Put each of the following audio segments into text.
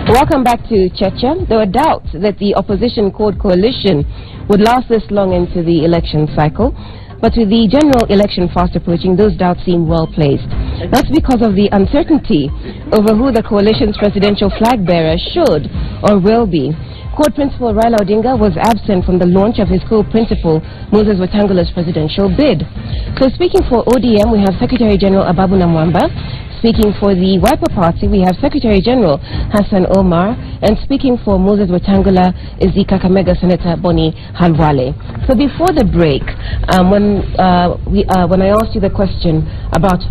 Welcome back to Cheche. There were doubts that the opposition called coalition would last this long into the election cycle. But with the general election fast approaching, those doubts seem well placed. That's because of the uncertainty over who the coalition's presidential flag bearer should or will be. Court Principal Raila Odinga was absent from the launch of his co-principal Moses Wetangula's presidential bid. So speaking for ODM, we have Secretary General Ababu Namwamba. Speaking for the Wiper Party, we have Secretary General Hassan Omar, and speaking for Moses Wetangula is the Kakamega Senator Boni Halwale. So before the break, when I asked you the question about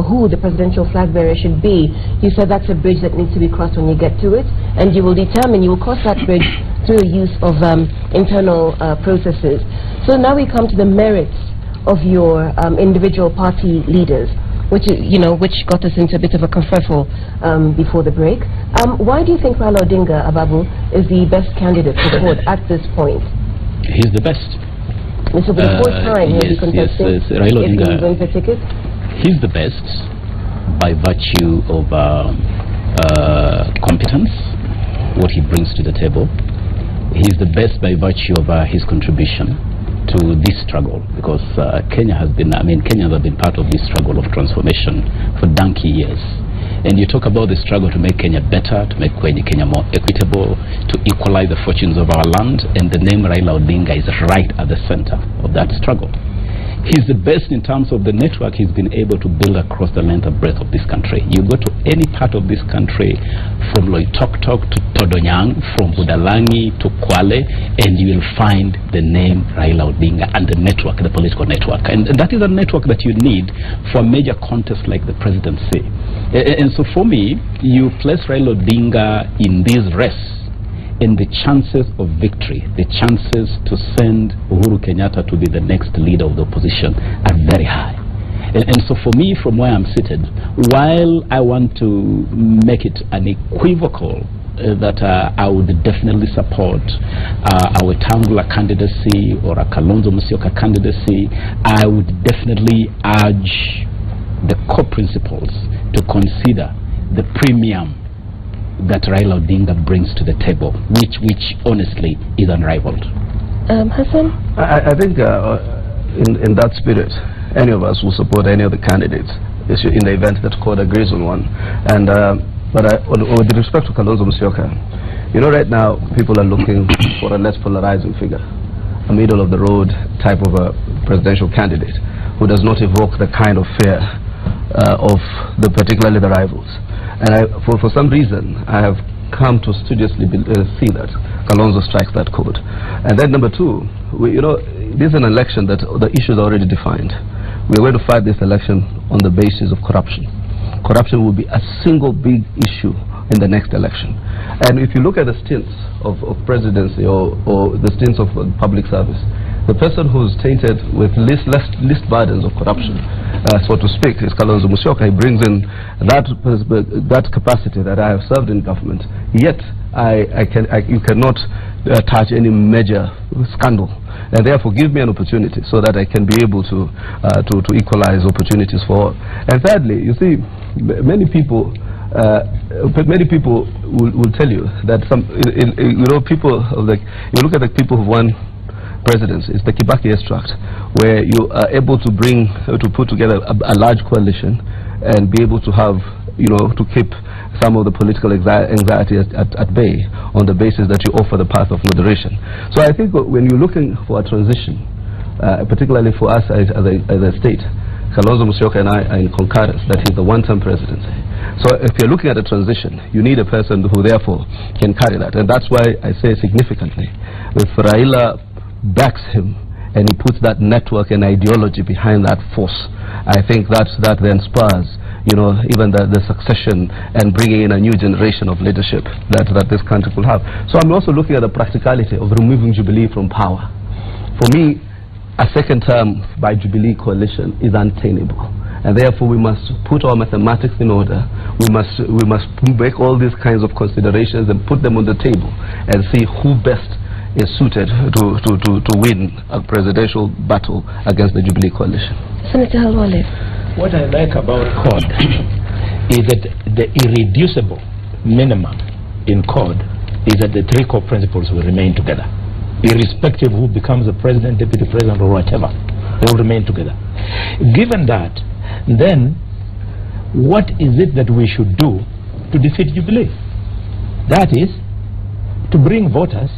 who the presidential flag bearer should be, you said that's a bridge that needs to be crossed when you get to it, and you will cross that bridge through the use of internal processes. So now we come to the merits of your individual party leaders, which got us into a bit of a kerfuffle before the break. Why do you think Raila Odinga, Ababu, is the best candidate for the board at this point? He's the best. This will be the fourth time he'll be contesting Raila Odinga, if he wins the ticket? He's the best by virtue of competence, what he brings to the table. He's the best by virtue of his contribution to this struggle, because Kenyans have been part of this struggle of transformation for donkey years. And you talk about the struggle to make Kenya better, to make Kenya more equitable, to equalize the fortunes of our land, and the name Raila Odinga is right at the center of that struggle. He's the best in terms of the network he's been able to build across the length and breadth of this country. You go to any part of this country, from Loitoktok to Todonyang, from Budalangi to Kwale, and you will find the name Raila Odinga and the network, the political network. And that is a network that you need for a major contest like the presidency. And so for me, you place Raila Odinga in this race, and the chances of victory, the chances to send Uhuru Kenyatta to be the next leader of the opposition are very high. And so for me, from where I'm seated, while I want to make it unequivocal that I would definitely support a Wetangula candidacy or a Kalonzo Musyoka candidacy, I would definitely urge the core principles to consider the premium that Raila Odinga brings to the table, which honestly is unrivaled. Hassan? I think in that spirit, any of us will support any of the candidates in the event that court agrees on one. And with respect to Kalonzo Musyoka, right now people are looking for a less polarizing figure, a middle of the road type of a presidential candidate who does not evoke the kind of fear of particularly the rivals. And for some reason, I have come to studiously see that Kalonzo strikes that chord. And then number two, this is an election that the issues are already defined. We're going to fight this election on the basis of corruption. Corruption will be a single big issue in the next election. And if you look at the stints of presidency or the stints of public service, the person who's tainted with least burdens of corruption, so to speak, is Kalonzo Musyoka. He brings in that capacity that I have served in government. Yet you cannot touch any major scandal, and therefore give me an opportunity so that I can be able to equalize opportunities for all. And thirdly, you see, many people will tell you that people you look at the people who won presidents, it's the Kibaki extract, where you are able to put together a large coalition and be able to have, to keep some of the political anxiety at bay on the basis that you offer the path of moderation. So I think when you're looking for a transition, particularly for us as a state, Kalonzo Musyoka and I are in concurrence that he's the one-term presidency. So if you're looking at a transition, you need a person who therefore can carry that. And that's why I say significantly, if Raila backs him and he puts that network and ideology behind that force, I think that then spurs even the succession and bringing in a new generation of leadership that this country will have. So I'm also looking at the practicality of removing Jubilee from power. For me, a second term by Jubilee coalition is untenable, and therefore we must put our mathematics in order. We must make all these kinds of considerations and put them on the table and see who best is suited to win a presidential battle against the Jubilee coalition. Senator Halwale. What I like about CORD is that the irreducible minimum in CORD is that the three core principles will remain together, irrespective of who becomes the president, deputy president, or whatever. They will remain together. Given that, then what is it that we should do to defeat Jubilee? That is to bring voters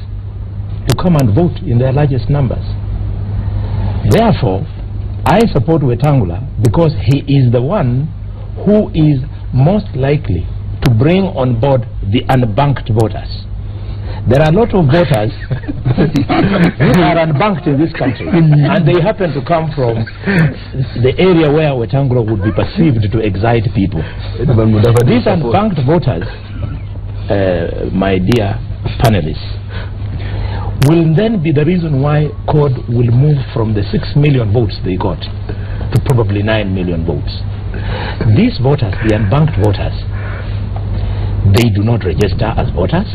to come and vote in their largest numbers. Therefore, I support Wetangula because he is the one who is most likely to bring on board the unbanked voters. There are a lot of voters who are unbanked in this country, and they happen to come from the area where Wetangula would be perceived to excite people. These unbanked voters, my dear panelists, will then be the reason why CORD will move from the 6 million votes they got to probably 9 million votes. These voters, the unbanked voters, they do not register as voters,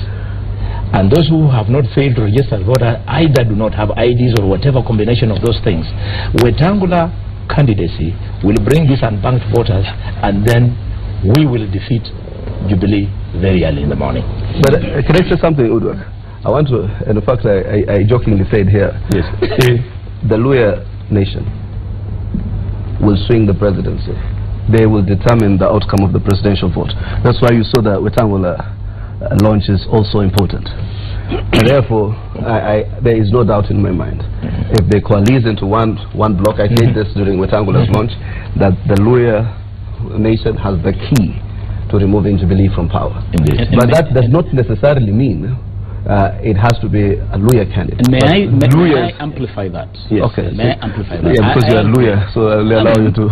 and those who have not failed to register as voters either do not have IDs or whatever combination of those things. Wetangula candidacy will bring these unbanked voters, and then we will defeat Jubilee very early in the morning. But can I say something, Udwak? I want to, and in fact I jokingly said here, yes, the Luhya nation will swing the presidency. They will determine the outcome of the presidential vote. That's why you saw that Wetangula launch is also important. And therefore, there is no doubt in my mind, if they coalesce into one block, I said this during Wetangula's launch, that the Luhya nation has the key to removing Jubilee from power. But that does not necessarily mean it has to be a Luhya candidate. May I amplify that? Yes. Okay. May I amplify that? Yeah, because you are Luhya, so I'll allow you to.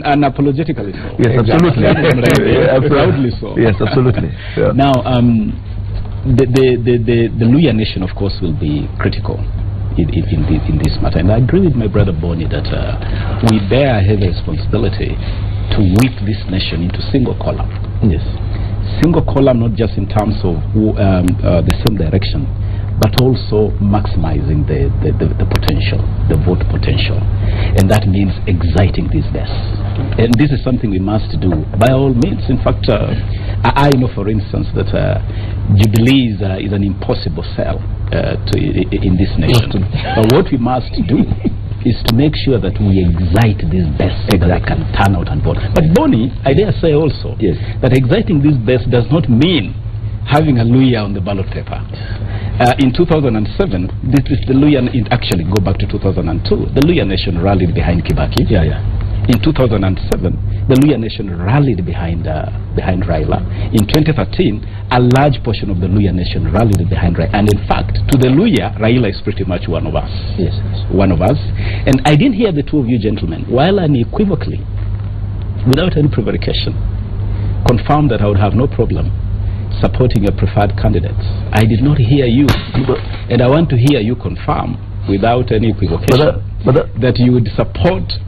Unapologetically so. Yes, absolutely. Proudly so. Yes, absolutely. Yeah. Now, the Luhya nation, of course, will be critical in this matter. And I agree with my brother Boni that we bear a heavy responsibility to whip this nation into single column. Yes. Single column, not just in terms of the same direction, but also maximizing the potential, the vote potential. And that means exciting this best. And this is something we must do by all means. In fact, I know, for instance, that Jubilee is an impossible sell in this nation. But what we must do is to make sure that we excite this best so that they can turn out and vote. But Boni, I dare say also, yes, that exciting this best does not mean having a Luhya on the ballot paper. In 2007, this is the Luhya, actually go back to 2002, the Luhya nation rallied behind Kibaki. In 2007, the Luhya nation rallied behind Raila. In 2013, a large portion of the Luhya nation rallied behind Raila. And in fact, to the Luhya, Raila is pretty much one of us. Yes. One of us. And I didn't hear the two of you gentlemen, while unequivocally, without any prevarication, confirm that I would have no problem supporting your preferred candidates. I did not hear you, and I want to hear you confirm, without any equivocation, that you would support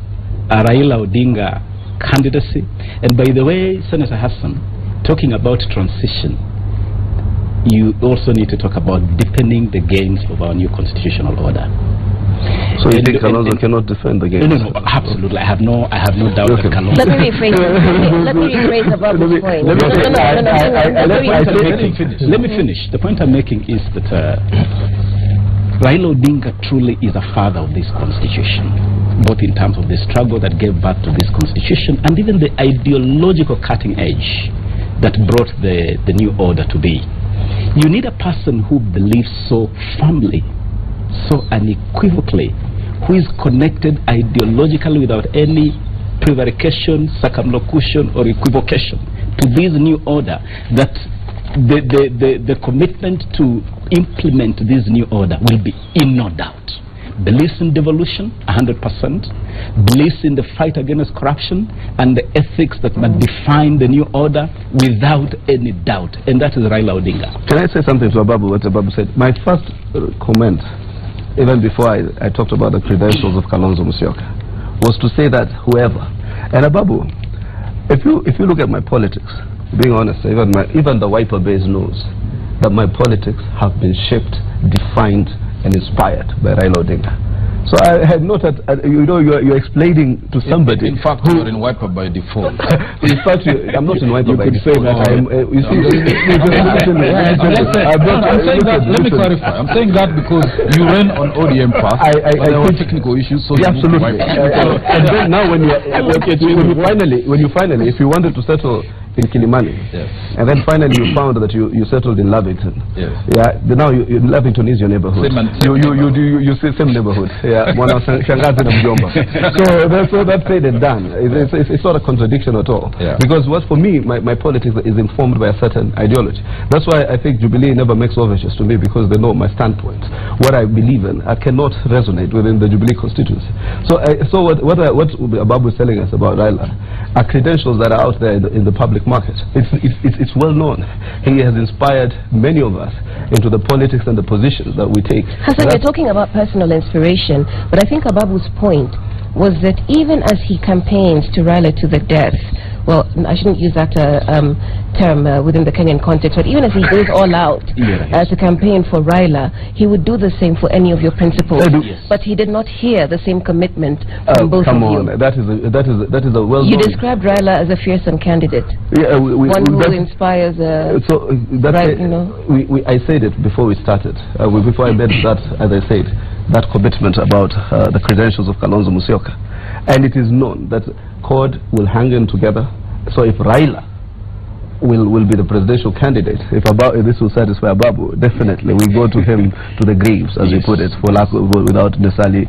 a Raila Odinga candidacy. And by the way, Senator Hassan, talking about transition, you also need to talk about deepening the gains of our new constitutional order. So you think Kalonzo cannot defend the gains? No, absolutely. I have no doubt that Kalonzo. Let me rephrase about this point. Let me finish. The point I'm making is that Raila Odinga truly is a father of this constitution, both in terms of the struggle that gave birth to this constitution and even the ideological cutting edge that brought the new order to be. You need a person who believes so firmly, so unequivocally, who is connected ideologically without any prevarication, circumlocution, or equivocation to this new order, that the commitment to implement this new order will be in no doubt. Believes in devolution 100%, believes in the fight against corruption and the ethics that must define the new order without any doubt, and that is Raila Odinga. Can I say something to Ababu, what Ababu said? My first comment, even before I talked about the credentials of Kalonzo Musyoka, was to say that whoever, and Ababu, if you look at my politics, being honest, even the wiper base knows that my politics have been shaped, defined, and inspired by Raila Odinga. So I had noted, you know, you're explaining to somebody. In fact, you're in wiper by default. In fact, I'm not in wiper by default. You see, let me clarify. I'm saying that because you ran on ODM path. There were technical issues, so absolutely. And then now, when you finally, if you wanted to settle in Kilimani, yes, and then finally you found that you settled in Lavington. Yes. Yeah. Now Lavington is your neighborhood. You say same neighborhood. Yeah. So that's said and done. It's not a contradiction at all. Yeah. Because what for me, my politics is informed by a certain ideology. That's why I think Jubilee never makes overtures to me, because they know my standpoint. What I believe in, I cannot resonate within the Jubilee constituency. So what Ababu is telling us about Raila are credentials that are out there in the public market. It's well known. He has inspired many of us into the politics and the positions that we take. Hassan, you're talking about personal inspiration, but I think Ababu's point was that even as he campaigns to Raila to the death, well, I shouldn't use that term within the Kenyan context, but even as he goes all out to campaign for Raila, he would do the same for any of your principles. But he did not hear the same commitment from both of you. That is a well-known. You described Raila as a fearsome candidate. Yeah, one who inspires. I said it before we started. Before I made that, as I said, that commitment about the credentials of Kalonzo Musyoka, and it is known that CORD will hang in together. So if Raila will be the presidential candidate, if this will satisfy Ababu, definitely we go to him to the graves, as we put it, without necessarily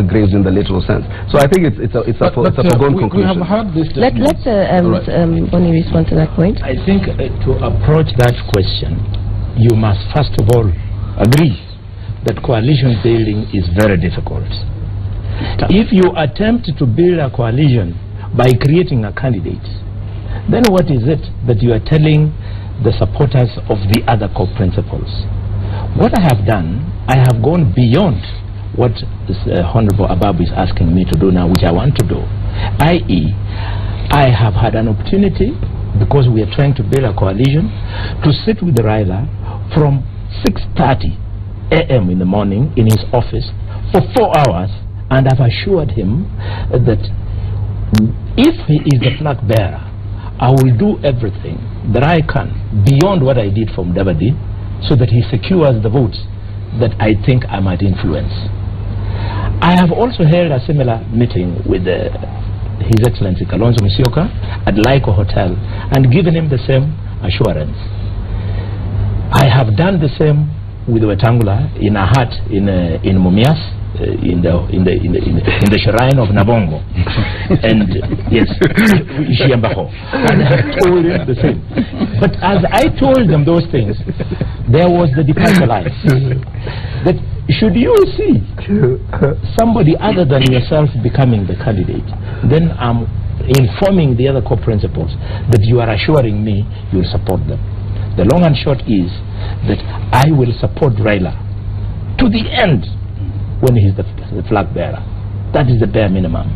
graves in the literal sense. So I think it's a foregone conclusion. We have heard this. Let's Bonnie respond to that point. I think to approach that question, you must first of all agree that coalition building is very difficult. If you attempt to build a coalition by creating a candidate, then what is it that you are telling the supporters of the other core principles? What I have done, I have gone beyond what Honorable Ababu is asking me to do now, which I want to do. I.e., I have had an opportunity, because we are trying to build a coalition, to sit with Raila from 6:30 a.m. in the morning in his office for 4 hours, and I've assured him that if he is the flag bearer, I will do everything that I can beyond what I did from Dabadi, so that he secures the votes that I think I might influence. I have also held a similar meeting with His Excellency Kalonzo Musyoka at Laiko Hotel and given him the same assurance. I have done the same with Wetangula in a hut in Mumias, in the shrine of Nabongo, and yes, Shiambaho, and I told him the same. But as I told them those things, there was the departure line. That should you see somebody other than yourself becoming the candidate, then I'm informing the other core principles that you are assuring me you'll support them. The long and short is that I will support Raila to the end when he's the flag bearer. That is the bare minimum.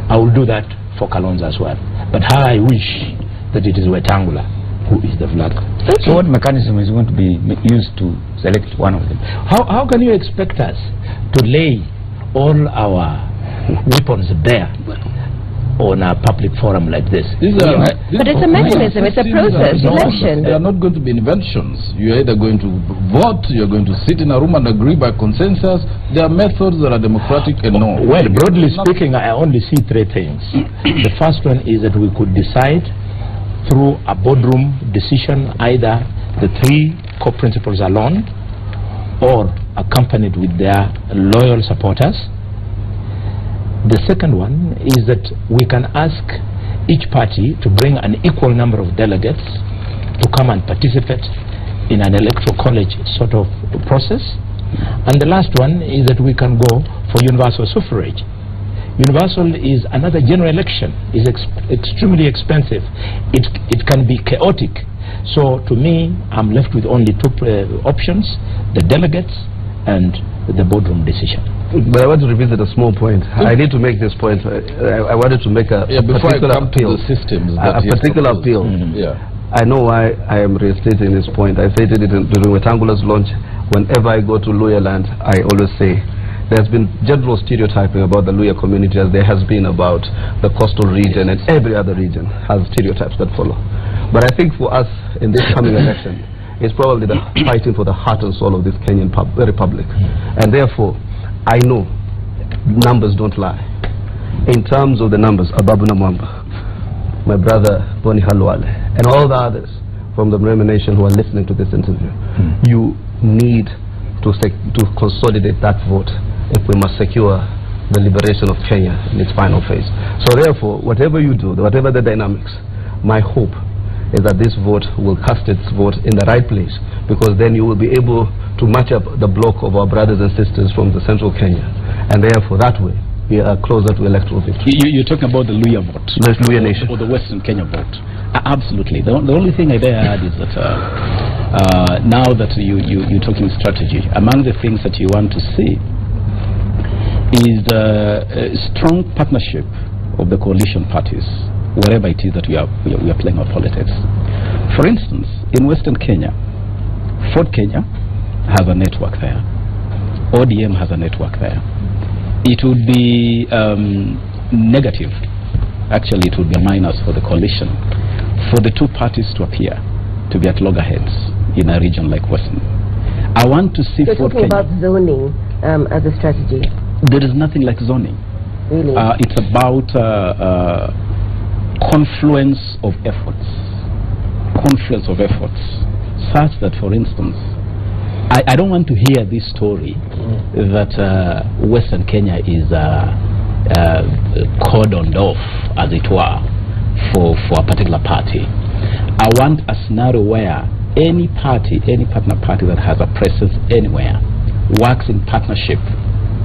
I will do that for Kalonzo as well. But how I wish that it is Wetangula who is the flag. So what mechanism is going to be used to select one of them? How can you expect us to lay all our weapons bare on a public forum like this? But it's a mechanism, it's a process, election. They are not going to be inventions. You're either going to vote, you're going to sit in a room and agree by consensus. There are methods that are democratic and no. Well, broadly speaking, I only see three things. The first one is that we could decide through a boardroom decision, either the three core principles alone or accompanied with their loyal supporters. The second one is that we can ask each party to bring an equal number of delegates to come and participate in an electoral college sort of process. And the last one is that we can go for universal suffrage. Universal is another general election, is extremely expensive. It can be chaotic. So to me, I'm left with only two options: the delegates and the boardroom decision. But I want to revisit a small point. I need to make this point. I wanted to make a particular appeal. A particular appeal. I know why I am restating this point. I stated it during Wetangula's launch. Whenever I go to Lawyer Land, I always say there's been general stereotyping about the Luya community, as there has been about the coastal region, and every other region has stereotypes that follow. But I think for us in this coming election, it's probably the fighting for the heart and soul of this Kenyan republic. And therefore, I know numbers don't lie. In terms of the numbers, Ababu Namwamba, my brother Boni Halwale, and all the others from the Mrema Nation who are listening to this interview, you need to consolidate that vote if we must secure the liberation of Kenya in its final phase. So therefore, whatever you do, whatever the dynamics, my hope is that this vote will cast its vote in the right place, because then you will be able to match up the block of our brothers and sisters from the central Kenya, and therefore that way we are closer to electoral victory. You're talking about the Luya vote, the Luya Nation, or the Western Kenya vote. Absolutely. The only thing I dare add is that now that you're talking strategy, among the things that you want to see is the strong partnership of the coalition parties, wherever it is that we are playing our politics. For instance, in Western Kenya, Ford Kenya has a network there. ODM has a network there. It would be negative, actually it would be a minus for the coalition, for the two parties to appear to be at loggerheads in a region like Western. I want to see Ford Kenya. You're talking about zoning as a strategy. There is nothing like zoning. Really? It's about confluence of efforts. Confluence of efforts. Such that, for instance, I don't want to hear this story that Western Kenya is cordoned off, as it were, for a particular party. I want a scenario where any party, any partner party that has a presence anywhere, works in partnership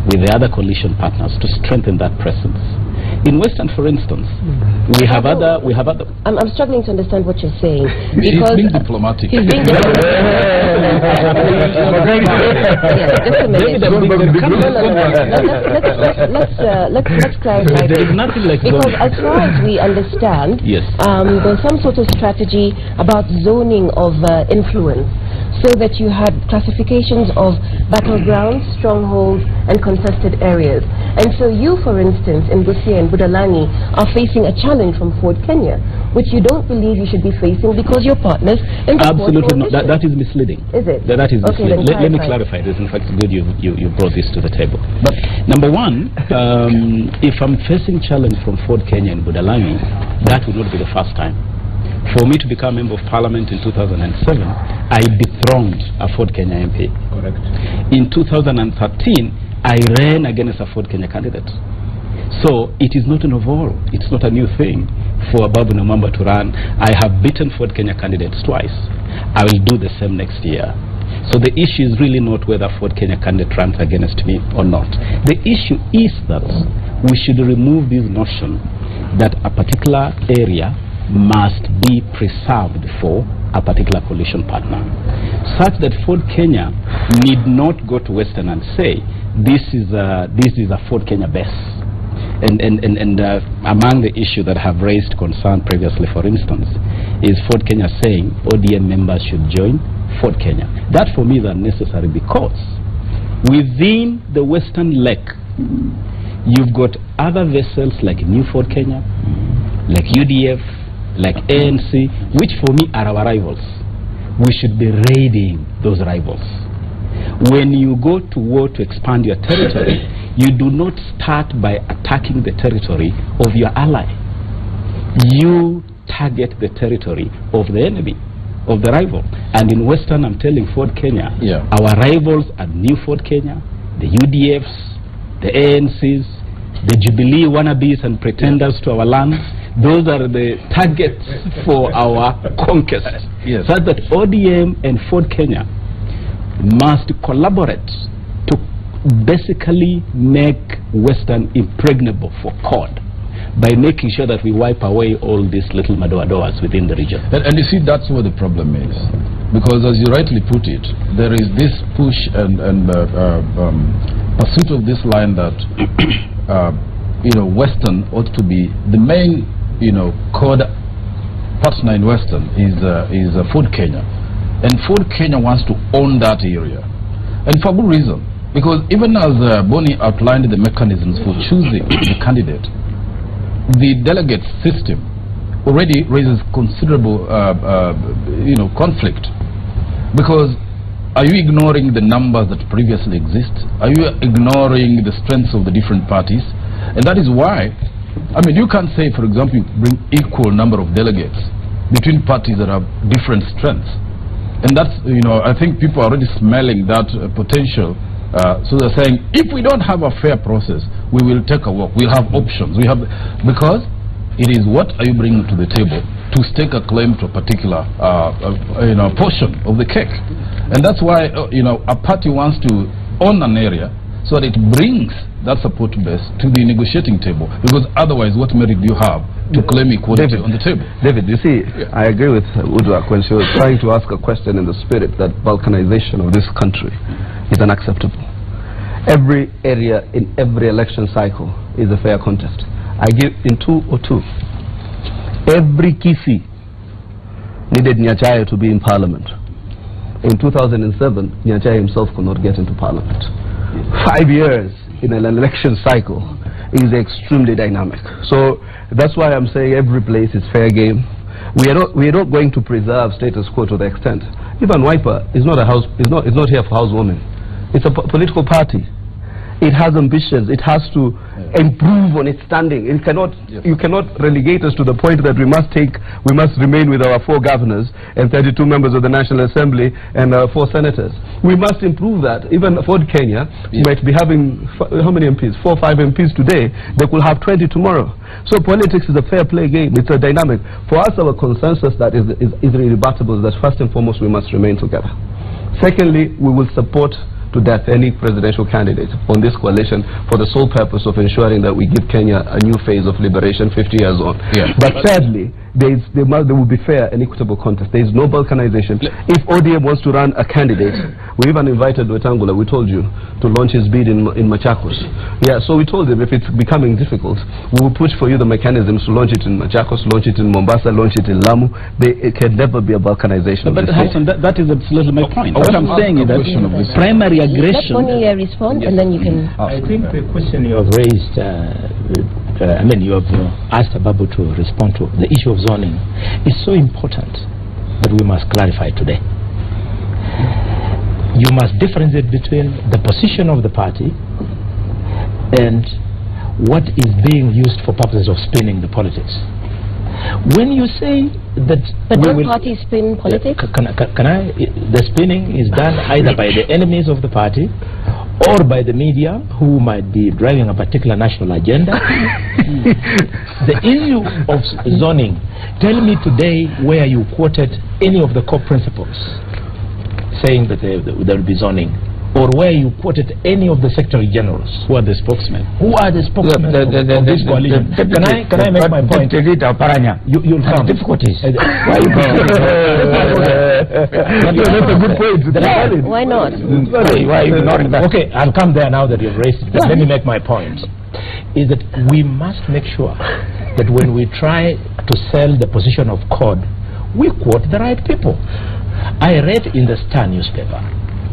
with the other coalition partners to strengthen that presence. In Western, for instance, we have other. I'm struggling to understand what you're saying. He's being diplomatic. He's being diplomatic. Just a minute. Let's clarify. There is nothing like because zoning. as far as we understand, yes, there's some sort of strategy about zoning of influence, so that you had classifications of battlegrounds, strongholds, and contested areas. And so you, for instance, in Busia and Budalangi, are facing a challenge from Ford Kenya, which you don't believe you should be facing because you're partners in the absolutely not. That is misleading. Is it? That is misleading. Okay, let me clarify this. In fact, it's good you brought this to the table. But number one, if I'm facing challenge from Ford Kenya and Budalangi, that would not be the first time. For me to become Member of Parliament in 2007, I dethroned a Ford Kenya MP. Correct. In 2013, I ran against a Ford Kenya candidate. So it is not a novel, it's not a new thing for Ababu Namwamba to run. I have beaten Ford Kenya candidates twice. I will do the same next year. So the issue is really not whether Ford Kenya candidate runs against me or not. The issue is that we should remove this notion that a particular area must be preserved for a particular coalition partner, such that Ford Kenya need not go to Western and say this is a Ford Kenya base. And among the issues that have raised concern previously, for instance, is Ford Kenya saying ODM members should join Ford Kenya. That for me is unnecessary, because within the Western Lake you've got other vessels like New Ford Kenya, like UDF, like ANC, which for me are our rivals. We should be raiding those rivals. When you go to war to expand your territory, you do not start by attacking the territory of your ally. You target the territory of the enemy, of the rival. And in Western, I'm telling Ford Kenya, our rivals are New Ford Kenya, the UDFs, the ANCs, the Jubilee wannabes and pretenders to our lands. Those are the targets for our conquest. Yes. So that ODM and Ford Kenya must collaborate to basically make Western impregnable for COD, by making sure that we wipe away all these little madoadoas within the region. And you see, that's where the problem is. Because as you rightly put it, there is this push and pursuit of this line that Western ought to be the main COD partner in Western is Ford Kenya. And Ford Kenya wants to own that area. And for good reason. Because even as Bonnie outlined the mechanisms for choosing the candidate, the delegate system already raises considerable conflict. Because are you ignoring the numbers that previously exist? Are you ignoring the strengths of the different parties? And that is why, I mean, you can't say, for example, you bring equal number of delegates between parties that have different strengths. And that's, I think people are already smelling that potential. So they're saying, if we don't have a fair process, we will take a walk. We'll have options. Because it is what are you bringing to the table to stake a claim to a particular portion of the cake. And that's why a party wants to own an area so that it brings that support base to the negotiating table, because otherwise what merit do you have to claim equality on the table? David, you see, I agree with Udrak when she was trying to ask a question in the spirit that balkanization of this country is unacceptable. Every area in every election cycle is a fair contest. I give in 202. Every Kisi needed Nyachae to be in parliament. In 2007, Nyachae himself could not get into parliament. 5 years in an election cycle is extremely dynamic. So that's why I'm saying every place is fair game. We are not going to preserve status quo to the extent. Even Wiper is not here for housewarming. It's a political party. It has ambitions. It has to improve on its standing. It cannot. You cannot relegate us to the point that we must remain with our 4 governors and 32 members of the National Assembly and 4 senators. We must improve that. Even Ford Kenya might be having how many MPs? 4 or 5 MPs today. They could have 20 tomorrow. So politics is a fair play game. It's a dynamic. For us, our consensus that is irrebuttable is that first and foremost we must remain together. Secondly, we will support to death any presidential candidate on this coalition for the sole purpose of ensuring that we give Kenya a new phase of liberation 50 years on. But thirdly, there will be fair and equitable contest. There is no balkanization. If ODM wants to run a candidate, we even invited Wetangula, we told you, to launch his bid in Machakos. Yeah, so we told him if it's becoming difficult, we will push for you the mechanisms to launch it in Machakos, launch it in Mombasa, launch it in Lamu. It can never be a balkanization. But Hassan, that is absolutely my point. What I'm saying is that primary aggression... Let Bonnie respond and then you can... I think the question you have raised, you have asked Ababu to respond to the issue of zoning is so important that we must clarify today. You must differentiate between the position of the party and what is being used for purposes of spinning the politics. When you say that... But don't parties spin politics? The spinning is done either by the enemies of the party or by the media who might be driving a particular national agenda. The issue of zoning, tell me today where you quoted any of the core principles saying that there will be zoning, or where you quoted any of the secretary generals. Who are the spokesmen? Who are the spokesmen of this coalition? Can I make my point? You'll come. Difficulties. Why you That's a good point. Why not? Why are you ignoring that? Okay, I'll come there now that you've raised it. But let me make my point. Is that we must make sure that when we try to sell the position of CORD, we quote the right people. I read in the Star newspaper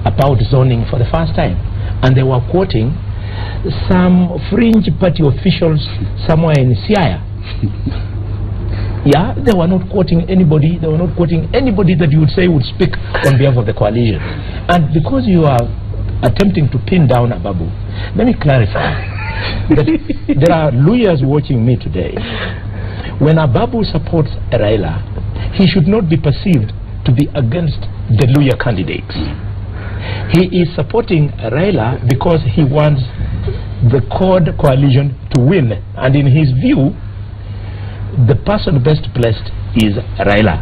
about zoning for the first time, and they were quoting some fringe party officials somewhere in Siaya. Yeah, they were not quoting anybody. They were not quoting anybody that you would say would speak on behalf of the coalition. And because you are attempting to pin down Ababu, let me clarify that there are lawyers watching me today. When Ababu supports Raila, he should not be perceived to be against the Luya candidates. He is supporting Raila because he wants the CORD coalition to win, and in his view, the person best placed is Raila,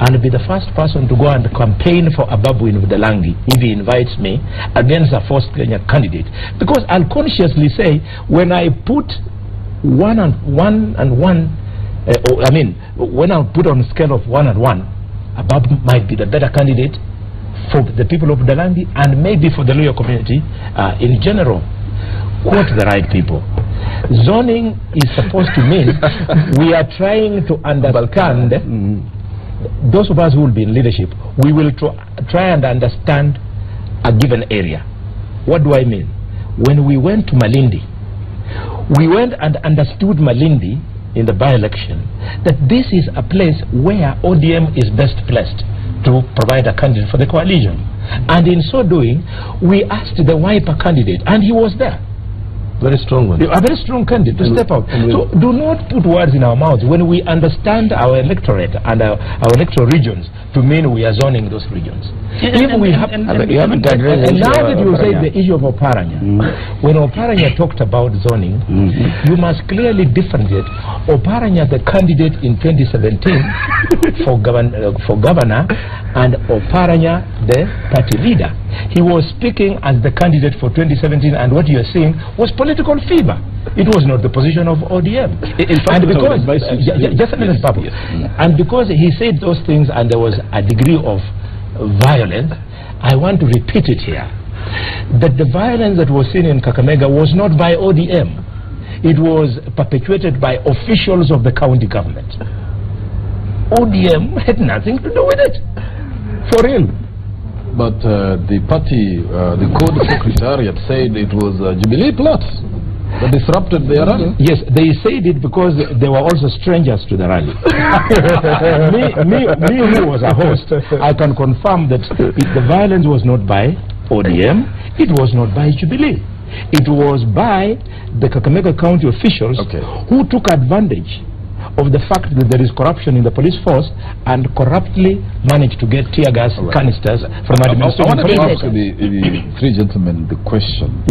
and be the first person to go and campaign for Ababu in Budalangi if he invites me against a first Kenya candidate. Because I'll consciously say, when I put when I put on a scale of 1 and 1, Ababu might be the better candidate for the people of Budalangi and maybe for the Luya community in general. Quote the right people. Zoning is supposed to mean we are trying to understand, those of us who will be in leadership, we will try and understand a given area. What do I mean? When we went to Malindi, we went and understood Malindi in the by-election that this is a place where ODM is best placed to provide a candidate for the coalition. And in so doing, we asked the Wiper candidate, and he was there. Very strong one. A very strong candidate to step up. So do not put words in our mouths when we understand our electorate and our electoral regions to mean we are zoning those regions. If we have, and now that you say the issue of Oparanya, when Oparanya talked about zoning, you must clearly differentiate Oparanya, the candidate in 2017 for governor, and Oparanya, the party leader. He was speaking as the candidate for 2017, and what you are seeing was political fever. It was not the position of ODM. And because, just a minute, Babu. And because he said those things and there was a degree of violence, I want to repeat it here, that the violence that was seen in Kakamega was not by ODM. It was perpetuated by officials of the county government. ODM had nothing to do with it. For real. But the party, the code secretariat said it was Jubilee plots that disrupted their rally. Yes, they said it because they were also strangers to the rally. me who was a host, I can confirm that the violence was not by ODM, it was not by Jubilee. It was by the Kakamega County officials who took advantage of the fact that there is corruption in the police force and corruptly managed to get tear gas canisters from administration. I want to ask the three gentlemen the question,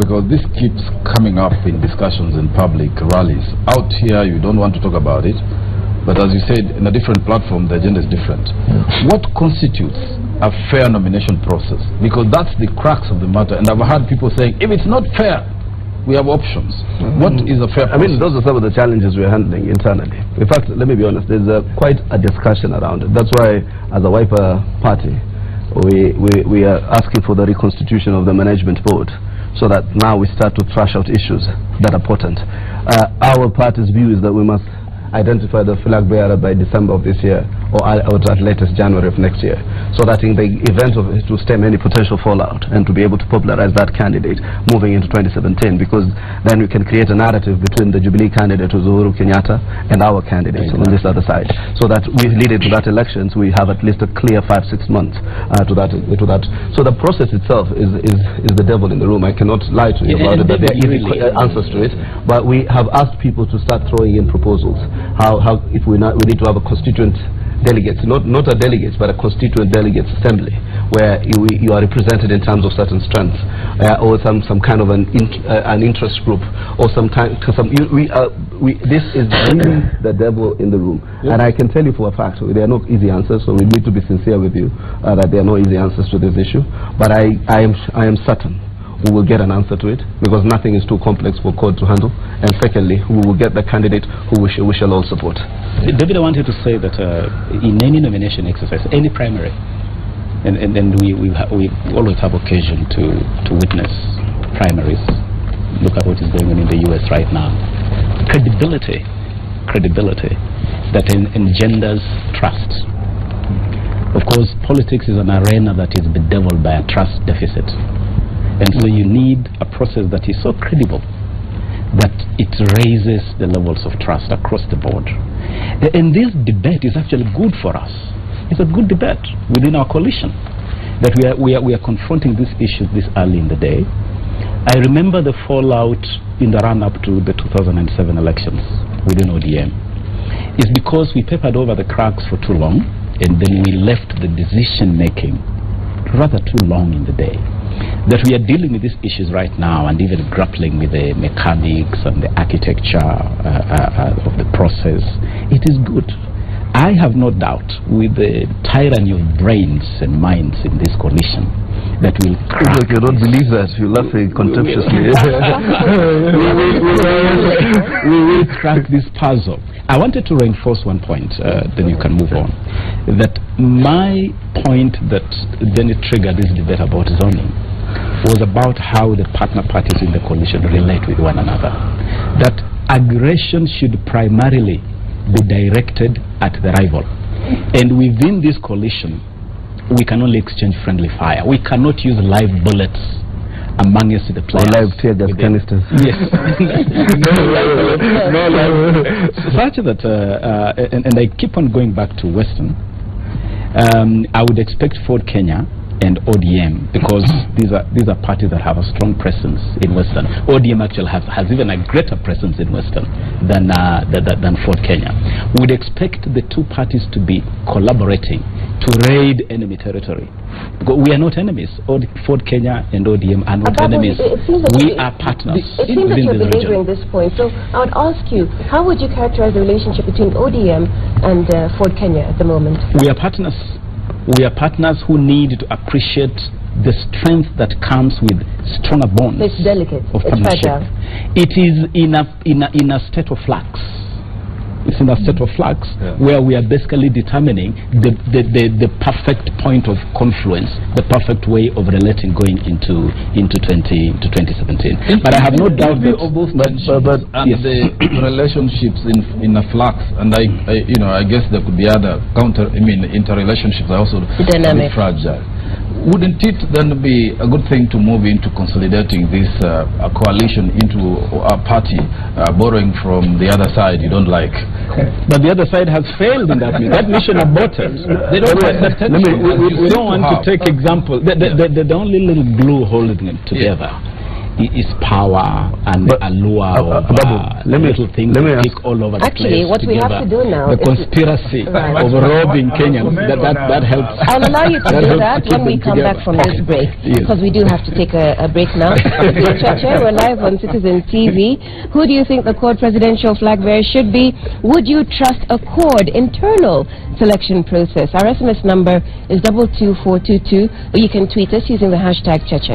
because this keeps coming up in discussions in public rallies. Out here, you don't want to talk about it, but as you said, in a different platform, the agenda is different. What constitutes a fair nomination process? Because that's the crux of the matter, and I've heard people saying, if it's not fair, we have options. What is a fair process? I mean, those are some of the challenges we are handling internally. In fact, let me be honest, there's quite a discussion around it. That's why, as a Wiper party, we are asking for the reconstitution of the management board, so that now we start to thrash out issues that are potent. Our party's view is that we must identify the flag bearer by December of this year, or at latest January of next year, so that in the event of it to stem any potential fallout and to be able to popularize that candidate moving into 2017, because then we can create a narrative between the Jubilee candidate, Uhuru Kenyatta, and our candidate on this other side, so that we lead into that elections, we have at least a clear 5-6 months to that. So the process itself is the devil in the room. I cannot lie to you about it, that there are easy answers to it, but we have asked people to start throwing in proposals. How if we need to have a constituent delegates, not a delegates, but a constituent delegates assembly, where you are represented in terms of certain strengths, or some kind of an interest group, or this is really the devil in the room. And I can tell you for a fact, there are no easy answers, so we need to be sincere with you that there are no easy answers to this issue. But I am certain we will get an answer to it, because nothing is too complex for CORD to handle. And secondly, we will get the candidate who we shall all support. David, I wanted to say that in any nomination exercise, any primary, and we always have occasion to witness primaries. Look at what is going on in the US right now. Credibility that engenders trust. Of course, politics is an arena that is bedeviled by a trust deficit. And so you need a process that is so credible that it raises the levels of trust across the board. And this debate is actually good for us. It's a good debate within our coalition, that we are confronting these issues this early in the day. I remember the fallout in the run-up to the 2007 elections within ODM. It's because we papered over the cracks for too long, and then we left the decision-making rather too long in the day. That we are dealing with these issues right now, and even grappling with the mechanics and the architecture of the process, it is good. I have no doubt, with the tyranny of brains and minds in this coalition, that will crack. Look, you don't believe that. You're laughing contemptuously. We will crack this puzzle. I wanted to reinforce one point, then you can move on. That my point that then it triggered this debate about zoning was about how the partner parties in the coalition relate with one another. That aggression should primarily be directed at the rival. And within this coalition, we can only exchange friendly fire. We cannot use live bullets amongst the players. Live tear gas canisters. Yes. No live. Such that, and I keep on going back to Western. I would expect Ford Kenya and ODM, because these are parties that have a strong presence in Western. ODM actually has even a greater presence in Western than Ford Kenya. We would expect the two parties to be collaborating to raid enemy territory. Because we are not enemies. Ford Kenya and ODM are not enemies. We are partners. It seems that you're belaboring this point. So I would ask you, how would you characterize the relationship between ODM and Ford Kenya at the moment? We are partners. We are partners who need to appreciate the strength that comes with stronger bonds. It's delicate. Of partnership. It is in a state of flux. It's in a state of flux where we are basically determining the perfect point of confluence, the perfect way of relating going into 2017. But I have no doubt that of those tensions and yes. the relationships in a flux, and I guess there could be other interrelationships are also dynamic, fragile. Wouldn't it then be a good thing to move into consolidating this coalition into a party borrowing from the other side you don't like? But the other side has failed in that mission. That mission aborted. They don't we don't want to take example. The only little glue holding them together is power and allure of little things that kick all over the place. Actually, what we have to do now the conspiracy of robbing Kenyans, that helps. I'll allow you to do that when we come back from this break, because we do have to take a break now. Cheche, we're live on Citizen TV. Who do you think the Court presidential flag bearer should be? Would you trust a Court internal selection process? Our SMS number is 22422, or you can tweet us using the hashtag Cheche.